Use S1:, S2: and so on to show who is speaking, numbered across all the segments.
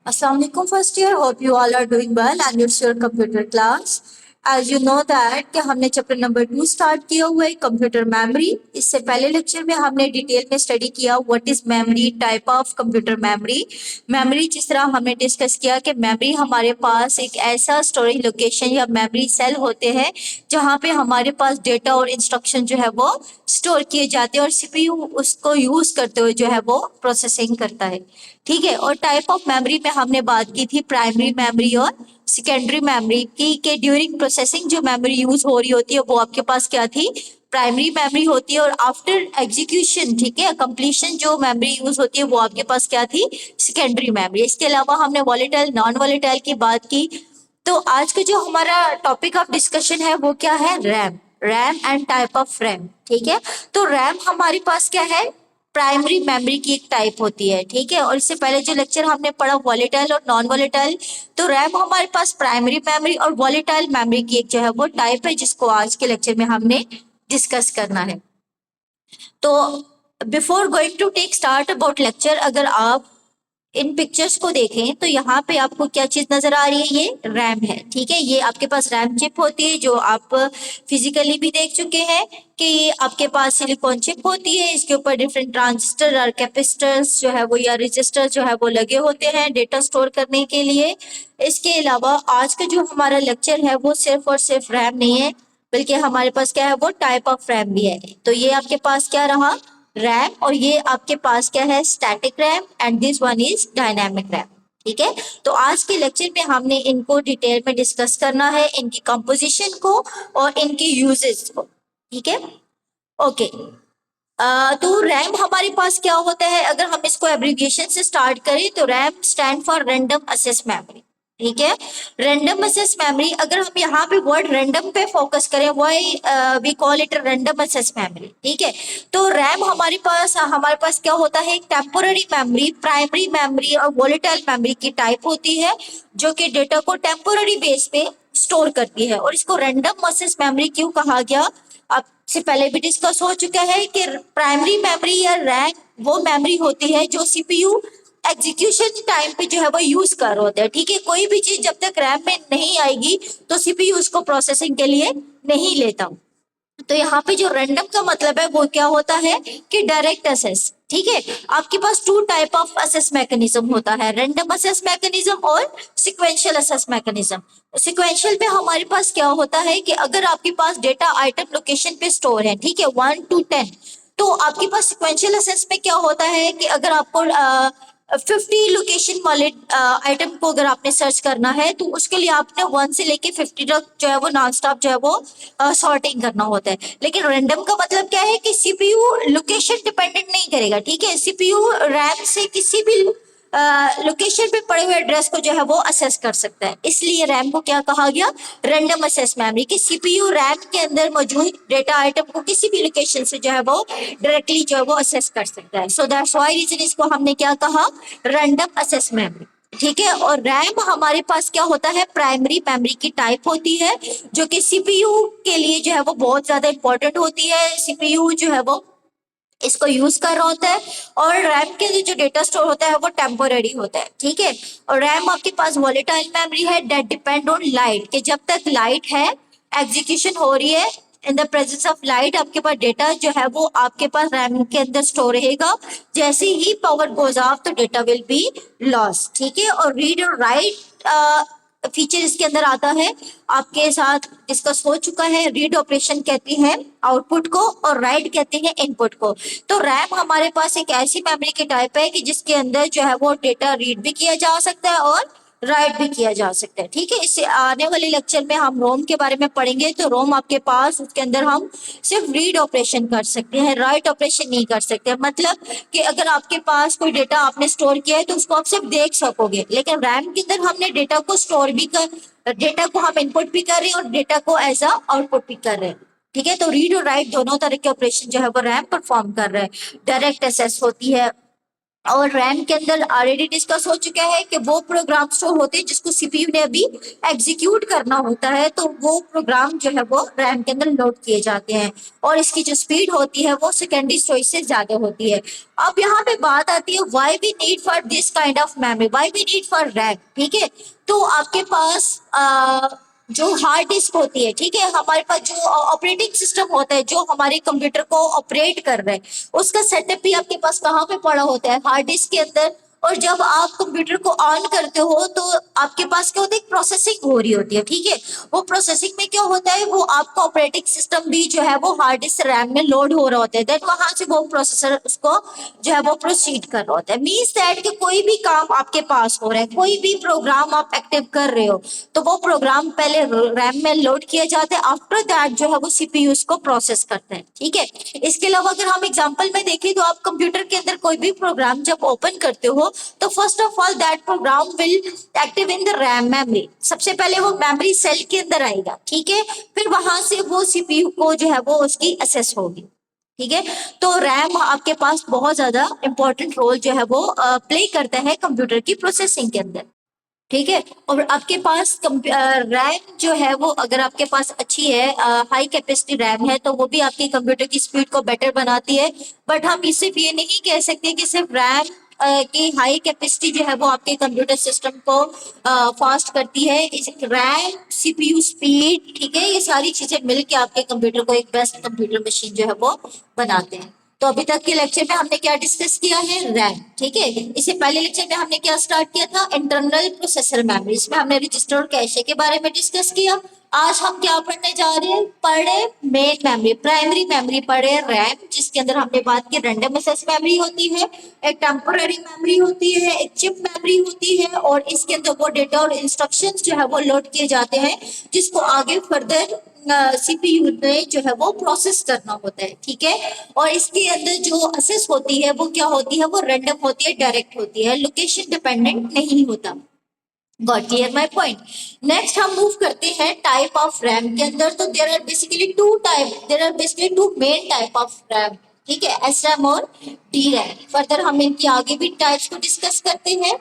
S1: Assalamu alaikum first year. Hope you all are doing well and it's your computer class. As you know that कि हमने chapter number 2 start किया हुआ है computer memory. इससे पहले lecture में हमने डिटेल में स्टडी किया what is memory, type of computer memory. Memory जिस तरह हमने डिस्कस किया कि मेमोरी हमारे पास एक ऐसा स्टोरेज लोकेशन या मेमोरी सेल होते हैं जहाँ पे हमारे पास डेटा और इंस्ट्रक्शन जो है वो स्टोर किए जाते हैं और सीपीयू उसको यूज करते हुए जो है वो प्रोसेसिंग करता है। ठीक है। और टाइप ऑफ मेमोरी में हमने बात की थी प्राइमरी मेमोरी और सेकेंडरी मेमोरी की के ड्यूरिंग प्रोसेसिंग जो मेमोरी यूज हो रही होती है वो आपके पास क्या थी, प्राइमरी मेमोरी होती है। और आफ्टर एग्जीक्यूशन, ठीक है, कंप्लीशन जो मेमोरी यूज होती है वो आपके पास क्या थी, सेकेंडरी मेमोरी। इसके अलावा हमने वॉलेटाइल नॉन वॉलेटाइल की बात की। तो आज का जो हमारा टॉपिक ऑफ डिस्कशन है वो क्या है, RAM. RAM and type of RAM. ठीक है। तो रैम हमारे पास क्या है, प्राइमरी मेमोरी की एक टाइप होती है। ठीक है। और इससे पहले जो लेक्चर हमने पढ़ा वॉलेटाइल और नॉन वॉलेटाइल, तो रैम हमारे पास प्राइमरी मेमोरी और वॉलेटाइल मेमोरी की एक जो है वो टाइप है जिसको आज के लेक्चर में हमने डिस्कस करना है। तो before going to take start about lecture, अगर आप इन पिक्चर्स को देखें तो यहाँ पे आपको क्या चीज नजर आ रही है, ये रैम है। ठीक है। ये आपके पास रैम चिप होती है जो आप फिजिकली भी देख चुके हैं कि ये आपके पास सिलिकॉन चिप होती है। इसके ऊपर डिफरेंट ट्रांजिस्टर और कैपेसिटर्स जो है वो या रजिस्टर जो है वो लगे होते हैं डेटा स्टोर करने के लिए। इसके अलावा आज का जो हमारा लेक्चर है वो सिर्फ और सिर्फ रैम नहीं है बल्कि हमारे पास क्या है वो टाइप ऑफ रैम भी है। तो ये आपके पास क्या रहा, रैम, और ये आपके पास क्या है, static RAM, and this one is dynamic RAM. ठीक है। तो आज के लेक्चर में हमने इनको डिटेल में डिस्कस करना है, इनकी कंपोजिशन को और इनके यूजेस को। ठीक है। ओके। तो रैम हमारे पास क्या होता है, अगर हम इसको एब्रिविएशन से स्टार्ट करें तो RAM stand for random access memory. ठीक है। रैंडम एक्सेस मेमोरी, अगर हम यहाँ पे वर्ड रैंडम पे फोकस करें, why we call it random access memory. ठीक है। तो रैम हमारे पास क्या होता है, एक टेम्पोररी मेमोरी, प्राइमरी मेमोरी और वोलेटाइल मेमोरी की टाइप होती है जो कि डेटा को टेम्पोररी बेस पे स्टोर करती है। और इसको रैंडम एक्सेस मेमोरी क्यों कहा गया, आपसे पहले भी डिस्कस हो चुका है कि प्राइमरी मेमोरी या रैम वो मेमोरी होती है जो सीपीयू एग्जीक्यूशन टाइम पे जो है वो यूज कर रहे होते हैं। ठीक है। कोई भी चीज जब तक रैम में नहीं आएगी तो सीपीयू उसको प्रोसेसिंग के लिए नहीं लेता। तो यहाँ पे जो रैंडम का मतलब है वो क्या होता है कि डायरेक्ट असेस। ठीक है। आपके पास two type of access mechanism होता है, रैंडम असेस मैकेनिज्म और सिक्वेंशियल असेस मैकेनिज्म। सिक्वेंशियल में हमारे पास क्या होता है कि अगर आपके पास डेटा आइटम लोकेशन पे स्टोर है, ठीक है, 1 to 10, तो आपके पास सिक्वेंशियल असेस में क्या होता है कि अगर आपको 50 लोकेशन वाले आइटम को अगर आपने सर्च करना है तो उसके लिए आपने 1 से लेके 50 तक जो है वो नॉन स्टॉप जो है वो सॉर्टिंग करना होता है। लेकिन रैंडम का मतलब क्या है कि सीपीयू लोकेशन डिपेंडेंट नहीं करेगा। ठीक है। सीपीयू रैम से किसी भी लोकेशन पे पड़े हुए एड्रेस को जो है वो असेस कर सकता है, इसलिए रैम को क्या कहा गया, रैंडम असेस मेमोरी। कि सीपीयू रैम के अंदर मौजूद डेटा आइटम को किसी भी लोकेशन से जो है वो डायरेक्टली जो है वो असेस कर सकता है। सो दैट्स व्हाई रीजन इसको हमने क्या कहा, रैंडम असेस मेमोरी। ठीक है। और रैम हमारे पास क्या होता है, प्राइमरी मेमोरी की टाइप होती है जो कि सीपीयू के लिए जो है वो बहुत ज्यादा इंपॉर्टेंट होती है। सीपीयू जो है वो इसको यूज कर रहा होता है। और रैम के लिए जो डेटा स्टोर होता है वो टेम्पोररी होता है। ठीक है। और रैम आपके पास वॉलेटाइल मेमोरी है दैट डिपेंड ऑन लाइट, कि जब तक लाइट है, एग्जीक्यूशन हो रही है, in the presence of light आपके पास डेटा जो है वो आपके पास रैम के अंदर स्टोर रहेगा। जैसे ही पावर गोज ऑफ तो डेटा विल बी लॉस। ठीक है। और रीड और राइट फीचर इसके अंदर आता है, आपके साथ डिस्कस हो चुका है। रीड ऑपरेशन कहती है आउटपुट को और राइट कहते हैं इनपुट को। तो रैम हमारे पास एक ऐसी मेमोरी की टाइप है कि जिसके अंदर जो है वो डेटा रीड भी किया जा सकता है और राइट भी किया जा सकता है। ठीक है। इससे आने वाले लेक्चर में हम रोम के बारे में पढ़ेंगे। तो रोम आपके पास, उसके अंदर हम सिर्फ रीड ऑपरेशन कर सकते हैं, राइट ऑपरेशन नहीं कर सकते। मतलब कि अगर आपके पास कोई डेटा आपने स्टोर किया है तो उसको आप सिर्फ देख सकोगे, लेकिन रैम के अंदर हमने डेटा को स्टोर भी कर, डेटा को हम इनपुट भी कर रहे हैं और डेटा को एज अ आउटपुट भी कर रहे हैं। ठीक है। तो रीड और राइट दोनों तरह के ऑपरेशन जो है वो रैम परफॉर्म कर रहे हैं। डायरेक्ट एक्सेस होती है, और रैम के अंदर ऑलरेडी डिस्कस हो चुका है कि वो प्रोग्राम स्टोर होते हैं जिसको सीपीयू ने अभी एग्जीक्यूट करना होता है, तो वो प्रोग्राम जो है वो रैम के अंदर लोड किए जाते हैं और इसकी जो स्पीड होती है वो सेकेंडरी स्टोरेज से ज्यादा होती है। अब यहाँ पे बात आती है why we need for this kind of memory, why we need for RAM. ठीक है, तो आपके पास जो हार्ड डिस्क होती है, ठीक है, हमारे पास जो ऑपरेटिंग सिस्टम होता है जो हमारे कंप्यूटर को ऑपरेट कर रहा है, उसका सेटअप भी आपके पास कहाँ पे पड़ा होता है, हार्ड डिस्क के अंदर। और जब आप कंप्यूटर को ऑन करते हो तो आपके पास क्या होता है, प्रोसेसिंग हो रही होती है। ठीक है, वो प्रोसेसिंग में क्या होता है, वो आपका ऑपरेटिंग सिस्टम भी जो है वो हार्ड डिस्क रैम में लोड हो रहा होता है, देन वहां से वो प्रोसेसर उसको जो है वो प्रोसीड कर रहा होता है। मीन्स दैट कि कोई भी काम आपके पास हो रहा है, कोई भी प्रोग्राम आप एक्टिव कर रहे हो, तो वो प्रोग्राम पहले रैम में लोड किया जाता है, आफ्टर दैट जो है वो सीपीयू उसको प्रोसेस करते हैं। ठीक है, इसके अलावा अगर हम एग्जांपल में देखें तो आप कंप्यूटर के अंदर कोई भी प्रोग्राम जब ओपन करते हो तो first of all that program will active in the RAM memory, सबसे पहले वो मेमोरी सेल के अंदर आएगा। ठीक है, फिर वहां से वो सीपीयू को जो है वो उसकी एक्सेस होगी। ठीक है, तो रैम आपके पास बहुत ज्यादा इंपॉर्टेंट रोल जो है वो प्ले करता है कंप्यूटर की प्रोसेसिंग के अंदर। ठीक है, और आपके पास रैम जो है वो अगर आपके पास अच्छी है, हाई कैपेसिटी रैम है, तो वो भी आपकी कंप्यूटर की स्पीड को बेटर बनाती है। बट हम इसे ये नहीं कह सकते कि सिर्फ रैम की हाई कैपेसिटी जो है वो आपके कंप्यूटर सिस्टम को फास्ट करती है। इस रैम, सीपीयू स्पीड, ठीक है, ये सारी चीजें मिलके आपके कंप्यूटर को एक बेस्ट कंप्यूटर मशीन जो है वो बनाते हैं। तो अभी तक के लेक्चर में हमने क्या डिस्कस किया है, रैम। ठीक है, इससे पहले लेक्चर में हमने क्या स्टार्ट किया था, इंटरनल प्रोसेसर मेमोरी, इसमें हमने रजिस्टर और कैशे के बारे में डिस्कस किया। आज हम क्या पढ़ने जा रहे हैं, पढ़े मेन मेमोरी, प्राइमरी मेमोरी पढ़े रैम, जिसके अंदर हमने बात की रैंडम एक्सेस मेमोरी होती है, एक टेम्पोररी मेमोरी होती है, एक चिप मेमोरी होती है, और इसके अंदर वो डेटा और इंस्ट्रक्शंस जो है वो लोड किए जाते हैं जिसको आगे फर्दर सीपीयू में जो है वो प्रोसेस करना होता है। ठीक है, और इसके अंदर जो असेस होती है वो क्या होती है, वो रैंडम होती है, डायरेक्ट होती है, लोकेशन डिपेंडेंट नहीं होता। Got clear my point. Next हम मूव करते हैं टाइप ऑफ रैम के अंदर। तो there are basically two main type of RAM. ठीक है, एस रैम और डी रैम। फर्दर हम इनकी आगे भी टाइप्स को डिस्कस करते हैं।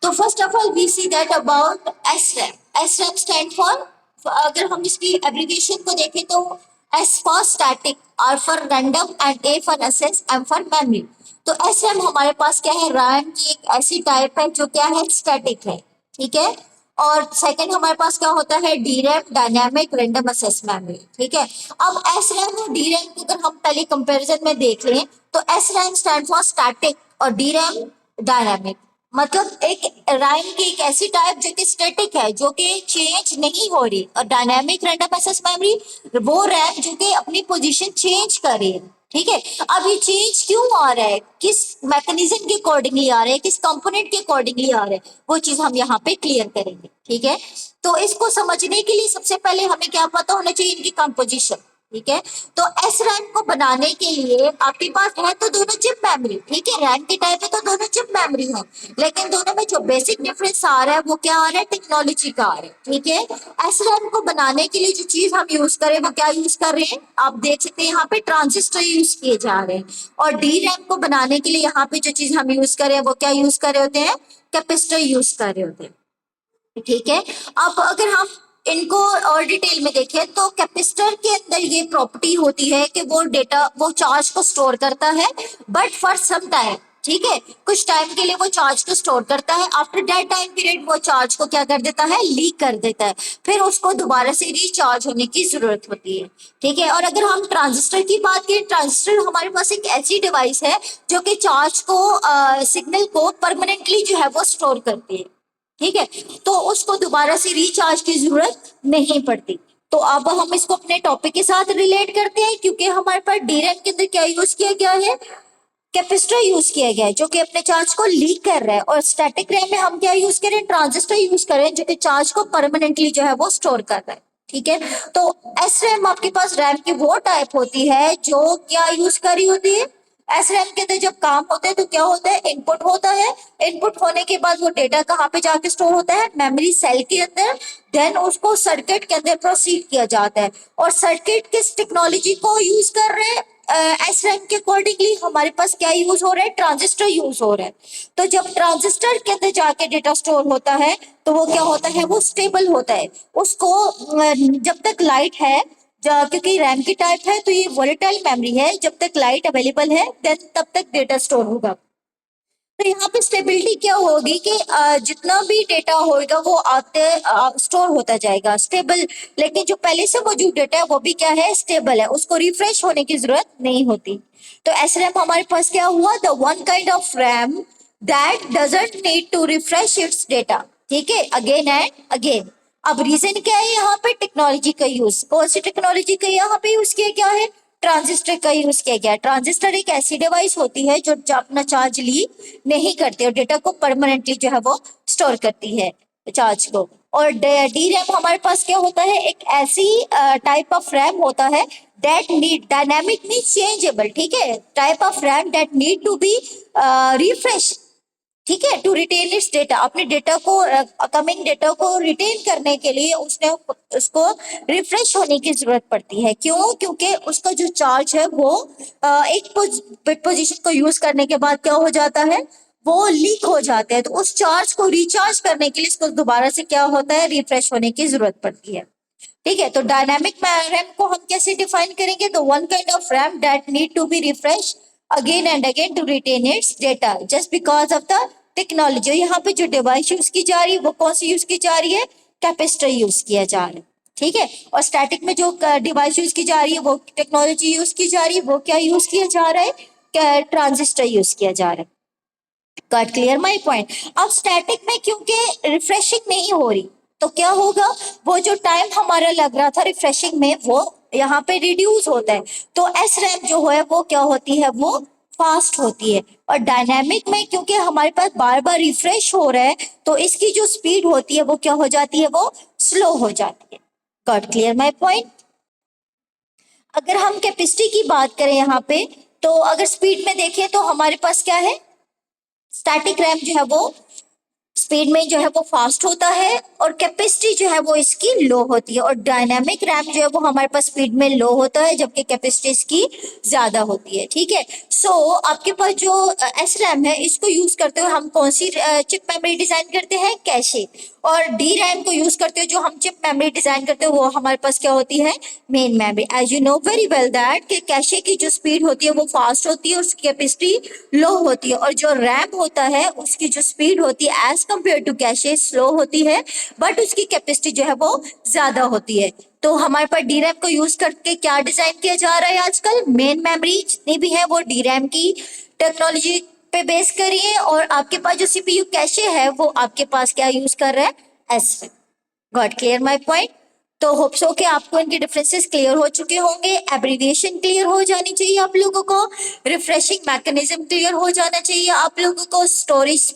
S1: तो first of all we see that about S RAM. S RAM stand for, अगर हम इसकी एब्रिविएशन को देखें तो S for static, R for random, and A for access, M for memory. तो एस रैम हमारे पास क्या है, रैम की एक ऐसी टाइप है जो क्या है, स्टैटिक है। ठीक है, और सेकंड हमारे पास क्या होता है, D RAM, dynamic random access memory. ठीक है, अब एस रैम और डी रैम को अगर हम पहले कंपैरिजन में देख लें तो S RAM stand for static और डी रैम डायनामिक। मतलब एक रैम की एक ऐसी टाइप जो कि स्टैटिक है, जो कि चेंज नहीं हो रही, और डायनामिक रैंडम एक्सेस मेमोरी वो रैम जो कि अपनी पोजीशन चेंज कर रही है। ठीक है, अब ये चेंज क्यों आ रहा है, किस मैकेनिज्म के अकॉर्डिंगली आ रहा है, किस कंपोनेंट के अकॉर्डिंगली आ रहा है, वो चीज हम यहाँ पे क्लियर करेंगे। ठीक है, तो इसको समझने के लिए सबसे पहले हमें क्या पता होना चाहिए, इनकी कंपोजिशन। ठीक है, तो एस रैम को बनाने के लिए आपके पास है तो दोनों चिप मेमोरी। ठीक है, रैम की टाइप है तो दोनों चिप मेमोरी है, लेकिन दोनों में जो बेसिक डिफरेंस आ रहा है वो क्या आ रहा है, टेक्नोलॉजी का आ रहा है। ठीक है, एस रैम को बनाने के लिए जो चीज हम यूज करें वो क्या यूज कर रहे हैं, आप देख सकते हैं यहाँ पे ट्रांजिस्टर यूज किए जा रहे हैं, और डी रैम को बनाने के लिए यहाँ पे जो चीज हम यूज करें वो क्या यूज कर रहे होते हैं, कैपेसिटर यूज कर रहे होते हैं। ठीक है, अब अगर हम इनको और डिटेल में देखें तो कैपेसिटर के अंदर ये प्रॉपर्टी होती है कि वो डेटा, वो चार्ज को स्टोर करता है, बट फॉर सम टाइम। ठीक है, कुछ टाइम के लिए वो चार्ज को स्टोर करता है, आफ्टर दैट टाइम पीरियड वो चार्ज को क्या कर देता है, लीक कर देता है, फिर उसको दोबारा से रिचार्ज होने की जरूरत होती है। ठीक है, और अगर हम ट्रांजिस्टर की बात करें, ट्रांजिस्टर हमारे पास एक ऐसी डिवाइस है जो कि चार्ज को, सिग्नल को परमानेंटली जो है वो स्टोर करती है। ठीक है, तो उसको दोबारा से रिचार्ज की जरूरत नहीं पड़ती। तो अब हम इसको अपने टॉपिक के साथ रिलेट करते हैं, क्योंकि हमारे पास डीरैम के अंदर क्या यूज किया गया है, कैपेसिटर यूज किया गया है जो कि अपने चार्ज को लीक कर रहा है, और स्टैटिक रैम में हम क्या यूज करें, ट्रांजिस्टर यूज करें जो कि चार्ज को परमानेंटली जो है वो स्टोर कर रहा है। ठीक है, तो एस रैम आपके पास रैम की वो टाइप होती है जो क्या यूज करी होती है, एस रैम के अंदर जब काम होता है तो क्या होता है, इनपुट होता है, इनपुट होने के बाद वो डेटा कहाँ पे जाके स्टोर होता है, मेमोरी सेल के अंदर, देन उसको सर्किट के अंदर प्रोसीड किया जाता है। और सर्किट किस टेक्नोलॉजी को यूज कर रहे हैं, एस रैम के अकॉर्डिंगली हमारे पास क्या यूज हो रहा है, ट्रांजिस्टर यूज हो रहा है। तो जब ट्रांजिस्टर के अंदर जाके डेटा स्टोर होता है तो वो क्या होता है, वो स्टेबल होता है। उसको जब तक लाइट है, क्योंकि रैम की टाइप है तो ये वोलेटाइल मेमोरी है, जब तक लाइट अवेलेबल है देन तब तक डेटा स्टोर होगा। तो यहाँ पे स्टेबिलिटी क्या होगी कि जितना भी डेटा होगा वो आते स्टोर होता जाएगा स्टेबल। लेकिन जो पहले से मौजूद डेटा है वो भी क्या है, स्टेबल है, उसको रिफ्रेश होने की जरूरत नहीं होती। तो एस रैम हमारे पास क्या हुआ, the one kind of RAM that doesn't need to refresh its data. ठीक है, अगेन एंड अगेन। अब रीजन क्या है, यहाँ पे टेक्नोलॉजी का यूज, कौन सी टेक्नोलॉजी का यहाँ पे यूज किया गया है, ट्रांजिस्टर का यूज किया गया। ट्रांजिस्टर एक ऐसी डिवाइस होती है जो अपना चार्ज ली नहीं करती और डेटा को परमानेंटली जो है वो स्टोर करती है चार्ज को। और डी रैम हमारे पास क्या होता है, एक ऐसी टाइप ऑफ रैम होता है that need dynamic mean changeable. ठीक है, type of RAM that need to be refresh. ठीक है, टू रिटेन इट्स डेटा, अपने डेटा को कमिंग डेटा को रिटेन करने के लिए उसने उसको रिफ्रेश होने की जरूरत पड़ती है। क्यों, क्योंकि उसका जो चार्ज है वो एक बिट पोजीशन को यूज करने के बाद क्या हो जाता है, वो लीक हो जाते हैं। तो उस चार्ज को रिचार्ज करने के लिए इसको दोबारा से क्या होता है, रिफ्रेश होने की जरूरत पड़ती है। ठीक है, तो डायनामिक रैम को हम कैसे डिफाइन करेंगे, तो one kind of RAM that need to be refresh again and again to retain its data just because of the technology. यहाँ पे जो डिवाइस यूज की जा रही है वो कौन सी यूज की जा रही है, कैपेसिटर यूज किया जा रहा है। ठीक है, और स्टैटिक में जो डिवाइस यूज की जा रही है वो टेक्नोलॉजी यूज की जा रही है, वो क्या यूज किया जा रहा है, ट्रांजिस्टर यूज किया जा रहा है। Got clear my point. अब स्टैटिक में क्योंकि रिफ्रेशिंग नहीं हो रही तो क्या होगा, वो जो टाइम हमारा लग रहा था रिफ्रेशिंग में वो यहाँ पे रिड्यूस होता है। तो एस रैम जो है वो क्या होती है, वो फास्ट होती है। और डायनेमिक में क्योंकि हमारे पास बार बार रिफ्रेश हो रहा है तो इसकी जो स्पीड होती है वो क्या हो जाती है, वो स्लो हो जाती है। Got clear my point. अगर हम कैपेसिटी की बात करें यहाँ पे, तो अगर स्पीड में देखें तो हमारे पास क्या है, स्टैटिक रैम जो है वो स्पीड में जो है वो फास्ट होता है और कैपेसिटी जो है वो इसकी लो होती है। और डायनामिक रैम जो है वो हमारे पास स्पीड में लो होता है जबकि कैपेसिटी इसकी ज्यादा होती है। ठीक है, सो आपके पास जो एस रैम है इसको यूज करते हुए हम कौन सी चिप मेमोरी डिजाइन करते हैं, कैशे। और डी रैम को यूज करते हुए जो हम चिप मेमोरी डिजाइन करते हैं वो हमारे पास क्या होती है, main memory. As you know very well that कि कैशे की जो स्पीड होती है वो फास्ट होती है, उसकी कैपेसिटी लो होती है। और जो रैम होता है उसकी जो स्पीड होती है as compare to cache slow होती है, बट उसकी कैपेसिटी जो है वो ज्यादा होती है। तो हमारे पास डी रैम को यूज करके क्या डिजाइन किया जा रहा है आजकल, मेन मेमोरी जितनी भी है वो डी रैम की टेक्नोलॉजी पे बेस करिए। और आपके पास जो सीपीयू कैशे है वो आपके पास क्या यूज कर रहा है, S RAM. Got clear my point. तो होप सो कि आपको इनके डिफरेंसेस क्लियर हो चुके होंगे, एब्रीविएशन क्लियर हो जानी चाहिए आप लोगों को, रिफ्रेशिंग मैकेनिज्म क्लियर हो जाना चाहिए आप लोगों को, स्टोरेज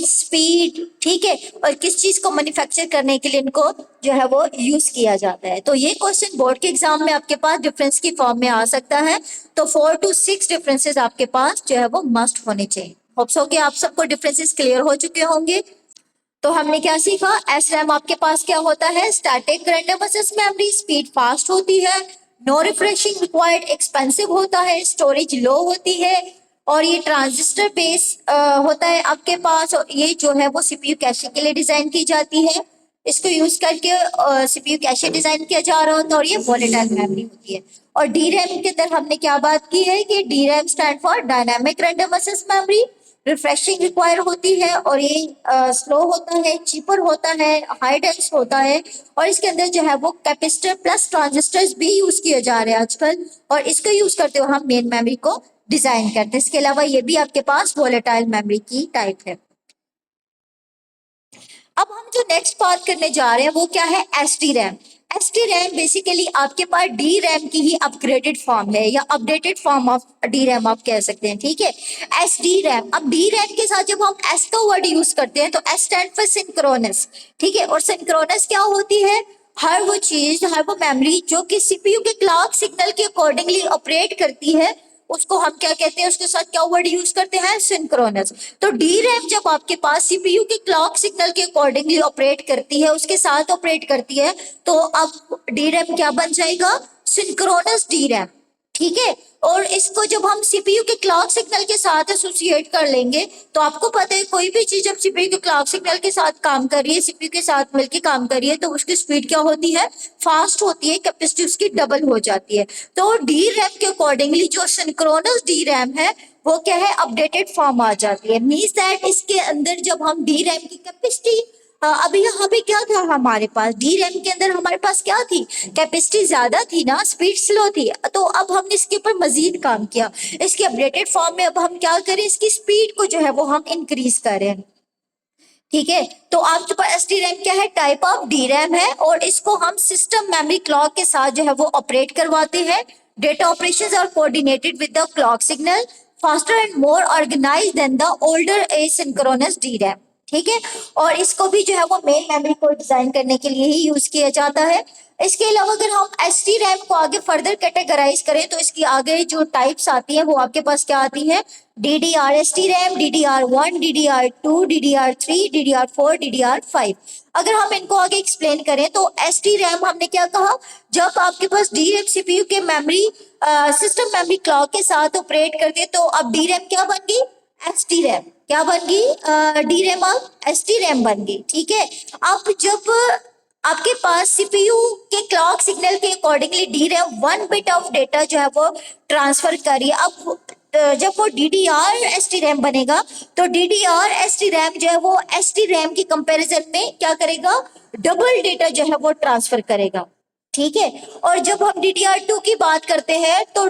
S1: स्पीड, ठीक है, और किस चीज को मैन्युफैक्चर करने के लिए इनको जो है वो यूज किया जाता है। तो ये क्वेश्चन बोर्ड के एग्जाम में आपके पास डिफरेंस की फॉर्म में आ सकता है। तो 4 to 6 डिफरेंसेस आपके पास जो है वो मस्ट होने चाहिए। होप सो कि आप सबको डिफरेंसेस क्लियर हो चुके होंगे। तो हमने क्या सीखा, एस रैम आपके पास क्या होता है, static random access memory, speed fast होती है, नो रिफ्रेशिंग रिक्वायर्ड, एक्सपेंसिव होता है, स्टोरेज लो होती है, और ये ट्रांजिस्टर बेस होता है आपके पास। और ये जो है वो सीपीयू कैशे के लिए डिजाइन की जाती है, इसको यूज करके सीपीयू कैशे डिजाइन किया जा रहा होता है, और ये वोलेटाइल मेमोरी होती है। और डी रैम के अंदर हमने क्या बात की है कि D RAM stand for dynamic random access memory, refreshing require होती है, और ये स्लो होता है, चीपर होता है, हाई डेंस होता है। और इसके अंदर जो है वो कैपेसिटर प्लस ट्रांजिस्टर्स भी यूज किए जा रहे हैं आजकल, और इसको यूज करते हुए हम मेन मेमोरी को डिजाइन करते हैं। इसके अलावा ये भी आपके पास वोलेटाइल मेमोरी की टाइप है। अब हम जो नेक्स्ट बात करने जा रहे हैं वो क्या है, S T RAM. S T RAM basically आपके पास डी रैम की ही अपग्रेडेड फॉर्म है या updated form of D RAM आप कह सकते हैं। ठीक है, एस डी रैम। अब डी रैम के साथ जब हम एस का वर्ड यूज करते हैं तो एस स्टैंड फॉर सिंक्रोनस। ठीक है, और सिंक्रोनस क्या होती है, हर वो चीज, हर वो मेमोरी जो कि सीपीयू के क्लॉक सिग्नल के अकॉर्डिंगली ऑपरेट करती है उसको हम क्या कहते हैं, उसके साथ क्या वर्ड यूज करते हैं, सिंक्रोनस। तो डी रैम जब आपके पास सीपीयू के क्लॉक सिग्नल के अकॉर्डिंगली ऑपरेट करती है, उसके साथ ऑपरेट करती है, तो अब डी रैम क्या बन जाएगा, सिंक्रोनस डी रैम। ठीक है। और इसको जब हम सीपीयू के क्लॉक सिग्नल के साथ एसोसिएट कर लेंगे तो आपको पता है कोई भी चीज जब सीपीयू के क्लॉक सिग्नल के साथ काम कर रही है, सीपीयू के साथ मिलकर काम कर रही है, तो उसकी स्पीड क्या होती है, फास्ट होती है, कैपेसिटी उसकी डबल हो जाती है। तो डी रैम के अकॉर्डिंगली जो सिंक्रोनस डी रैम है वो क्या है, अपडेटेड फॉर्म आ जाती है। मीन्स दैट इसके अंदर जब हम डी रैम की कैपेसिटी, अभी यहाँ पे क्या था हमारे पास, डी रैम के अंदर हमारे पास क्या थी, कैपेसिटी ज्यादा थी ना, स्पीड स्लो थी। तो अब हमने इसके ऊपर मजीद काम किया, इसके अपडेटेड फॉर्म में अब हम क्या करें, इसकी स्पीड को जो है वो हम इंक्रीज करें। ठीक है, तो आपके पास एस डी रैम क्या है, टाइप ऑफ डी रैम है, और इसको हम सिस्टम मेमोरी क्लॉक के साथ जो है वो ऑपरेट करवाते हैं। Data operations are coordinated with the clock signal, faster and more organized than the older asynchronous D RAM. ठीक है, और इसको भी जो है वो मेन मेमोरी को डिजाइन करने के लिए ही यूज किया जाता है। इसके अलावा अगर हम एस डी रैम को आगे फर्दर कैटेगराइज करें तो इसकी आगे जो टाइप्स आती हैं वो आपके पास क्या आती हैं, DDR ST RAM, DDR1, DDR2, DDR3, DDR4, DDR5। अगर हम इनको आगे एक्सप्लेन करें तो एसटी रैम हमने क्या कहा, जब आपके पास डी रैम सीपीयू के मेमोरी सिस्टम मेमोरी क्लॉक के साथ ऑपरेट करते तो अब डी रैम क्या बन गई, एसटी रैम। क्या बन गई, डी रैम अब एसटी रैम बन गई। ठीक है, अब जब आपके पास सीपीयू के क्लॉक सिग्नल के accordingly D RAM 1 bit of data जो है वो ट्रांसफर करिए। अब जब वो DDR एसटी रैम बनेगा तो DDR एसटी रैम जो है वो एसटी रैम की कंपैरिजन में क्या करेगा, डबल डेटा जो है वो ट्रांसफर करेगा। ठीक है, और जब हम DDR2 की बात करते हैं तो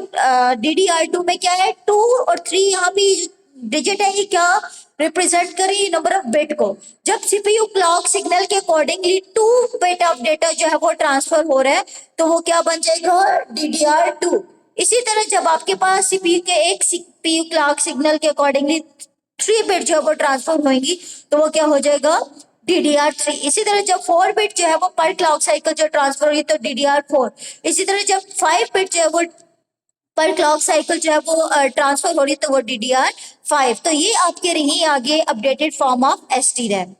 S1: DDR2 में क्या है, 2 और 3 यहाँ भी डिजिट है, ये क्या रिप्रेजेंट करें, नंबर ऑफ बिट को। जब सीपीयू क्लॉक सिग्नल के अकॉर्डिंगली 2 बिट ऑफ डेटा जो है वो ट्रांसफर हो रहा है तो वो क्या बन जाएगा, DDR2। इसी तरह जब आपके पास सीपीयू के एक सीपीयू क्लॉक सिग्नल के अकॉर्डिंगली 3 बिट जो है वो ट्रांसफर होंगी तो वो क्या हो जाएगा, DDR3। इसी तरह जब 4 बिट जो है वो पर क्लॉक साइकिल जो ट्रांसफर होगी तो DDR4। इसी तरह जब 5 बिट जो है वो पर क्लॉक साइकिल जो है वो ट्रांसफर हो रही है तो वो DDR5। तो ये आपके रही आगे updated form of ST RAM.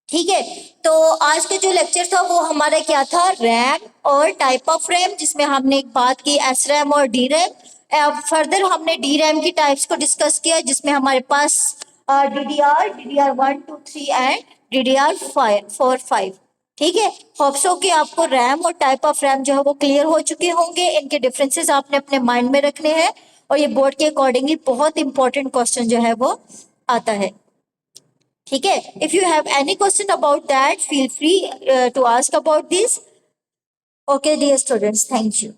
S1: ठीक है, तो आज का जो लेक्चर था वो हमारा क्या था, रैम और टाइप ऑफ रैम, जिसमें हमने एक बात की एस रैम और डी रैम। फर्दर हमने डी रैम की टाइप्स को डिस्कस किया जिसमें हमारे पास DDR 1 2 3 एंड DDR4 5। ठीक है, होप सो कि आपको रैम और टाइप ऑफ रैम जो है वो क्लियर हो चुके होंगे, इनके डिफरेंसेस आपने अपने माइंड में रखने हैं, और ये बोर्ड के अकॉर्डिंगली बहुत इंपॉर्टेंट क्वेश्चन जो है वो आता है। ठीक है, if you have any question about that feel free to ask about this. Okay dear students, thank you.